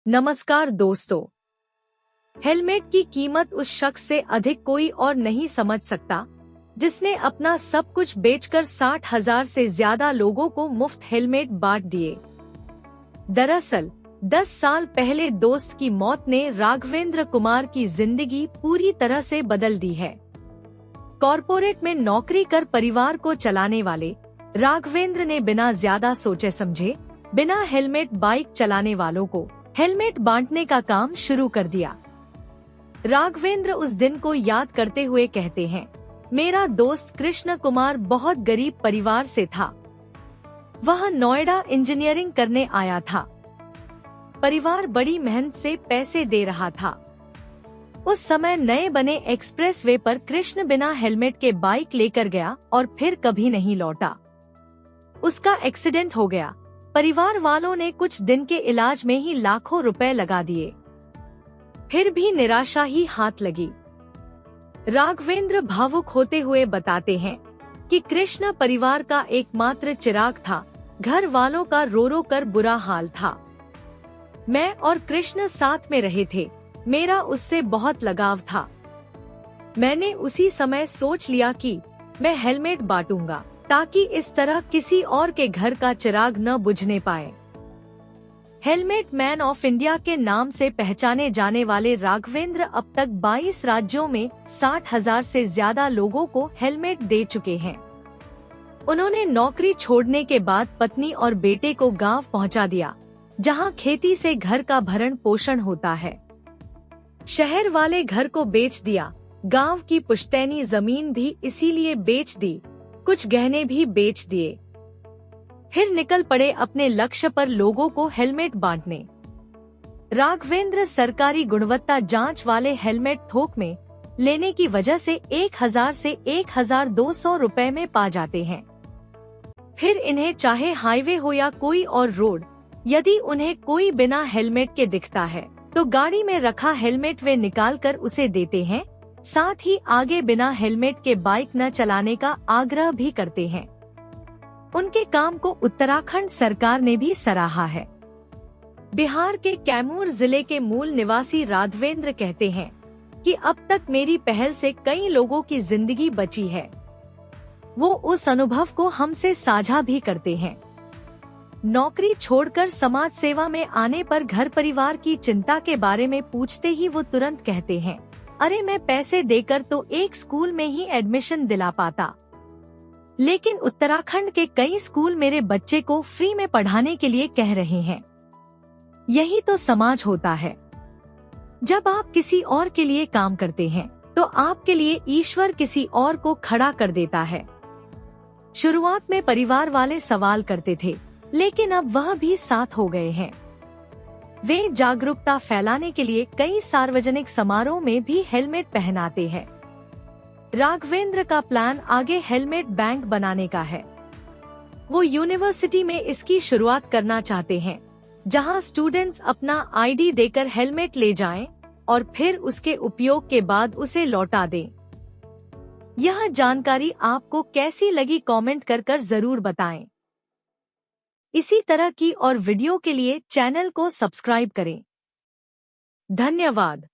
नमस्कार दोस्तों। हेलमेट की कीमत उस शख्स से अधिक कोई और नहीं समझ सकता जिसने अपना सब कुछ बेचकर 60,000 से ज्यादा लोगों को मुफ्त हेलमेट बांट दिए। दरअसल 10 साल पहले दोस्त की मौत ने राघवेंद्र कुमार की जिंदगी पूरी तरह से बदल दी है। कॉरपोरेट में नौकरी कर परिवार को चलाने वाले राघवेंद्र ने बिना ज्यादा सोचे समझे बिना हेलमेट बाइक चलाने वालों को हेलमेट बांटने का काम शुरू कर दिया। राघवेंद्र उस दिन को याद करते हुए कहते हैं, मेरा दोस्त कृष्ण कुमार बहुत गरीब परिवार से था। वह नोएडा इंजीनियरिंग करने आया था। परिवार बड़ी मेहनत से पैसे दे रहा था। उस समय नए बने एक्सप्रेसवे पर कृष्ण बिना हेलमेट के बाइक लेकर गया और फिर कभी नहीं लौटा। उसका एक्सीडेंट हो गया। परिवार वालों ने कुछ दिन के इलाज में ही लाखों रुपए लगा दिए, फिर भी निराशा ही हाथ लगी। राघवेंद्र भावुक होते हुए बताते हैं कि कृष्ण परिवार का एकमात्र चिराग था। घर वालों का रो रो कर बुरा हाल था। मैं और कृष्ण साथ में रहे थे। मेरा उससे बहुत लगाव था। मैंने उसी समय सोच लिया कि मैं हेलमेट बांटूंगा ताकि इस तरह किसी और के घर का चिराग न बुझने पाए। हेलमेट मैन ऑफ इंडिया के नाम से पहचाने जाने वाले राघवेंद्र अब तक 22 राज्यों में 60,000 से ज्यादा लोगों को हेलमेट दे चुके हैं। उन्होंने नौकरी छोड़ने के बाद पत्नी और बेटे को गांव पहुंचा दिया, जहां खेती से घर का भरण पोषण होता है। शहर वाले घर को बेच दिया, गांव की पुश्तैनी जमीन भी इसीलिए बेच दी, कुछ गहने भी बेच दिए। फिर निकल पड़े अपने लक्ष्य पर, लोगों को हेलमेट बांटने। राघवेंद्र सरकारी गुणवत्ता जांच वाले हेलमेट थोक में लेने की वजह से 1,000 से 1,200 रुपए में पा जाते हैं। फिर इन्हें चाहे हाईवे हो या कोई और रोड, यदि उन्हें कोई बिना हेलमेट के दिखता है तो गाड़ी में रखा हेलमेट वे निकाल कर उसे देते हैं। साथ ही आगे बिना हेलमेट के बाइक न चलाने का आग्रह भी करते हैं। उनके काम को उत्तराखंड सरकार ने भी सराहा है। बिहार के कैमूर जिले के मूल निवासी राघवेंद्र कहते हैं कि अब तक मेरी पहल से कई लोगों की जिंदगी बची है। वो उस अनुभव को हमसे साझा भी करते हैं। नौकरी छोड़कर समाज सेवा में आने पर घर परिवार की चिंता के बारे में पूछते ही वो तुरंत कहते हैं, अरे मैं पैसे देकर तो एक स्कूल में ही एडमिशन दिला पाता, लेकिन उत्तराखंड के कई स्कूल मेरे बच्चे को फ्री में पढ़ाने के लिए कह रहे हैं। यही तो समाज होता है। जब आप किसी और के लिए काम करते हैं तो आपके लिए ईश्वर किसी और को खड़ा कर देता है। शुरुआत में परिवार वाले सवाल करते थे, लेकिन अब वह भी साथ हो गए हैं। वे जागरूकता फैलाने के लिए कई सार्वजनिक समारोह में भी हेलमेट पहनाते हैं। राघवेंद्र का प्लान आगे हेलमेट बैंक बनाने का है। वो यूनिवर्सिटी में इसकी शुरुआत करना चाहते हैं, जहां स्टूडेंट्स अपना आईडी देकर हेलमेट ले जाएं और फिर उसके उपयोग के बाद उसे लौटा दें। यह जानकारी आपको कैसी लगी कमेंट कर जरूर बताएं। इसी तरह की और वीडियो के लिए चैनल को सब्सक्राइब करें। धन्यवाद।